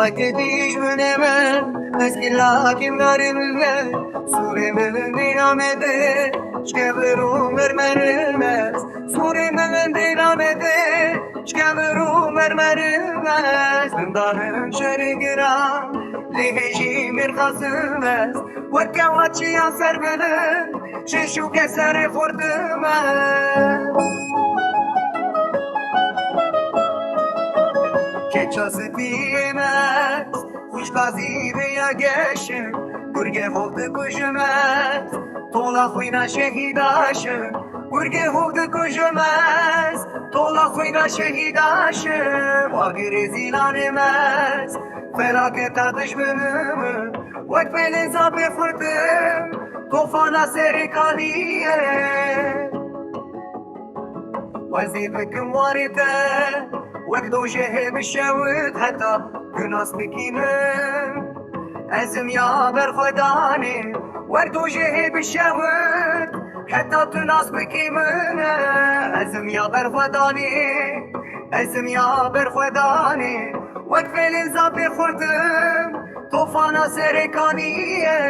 وقتیش منم از کلاکیم دارم سوره من دیامده شکبرو مرمرم است سوره من دیامده شکبرو مرمرم است زندانم شرگرم لیهجی مرخصم است وکواچی سر بلند ششو کسر خوردم است که چاسبیم است خوشبازی بیاگشم گرگه حفظ کشم است طولا خوینا شهیداشم گرگه حفظ کشم است طولا خوینا شهیداشم واقعی زیلانم است فلاکت دشمنم وقت فلزا بخوردم توفان سرکالیه وظيفتكم واردة وقدو شهب الشوت حتى كناس بكيمن أزم يا برخداني وقدو شهب الشوت حتى تناس بكيمن أزم يا برخداني أزم يا برخداني وقف الإنزاب بخوردم طوفان سركانية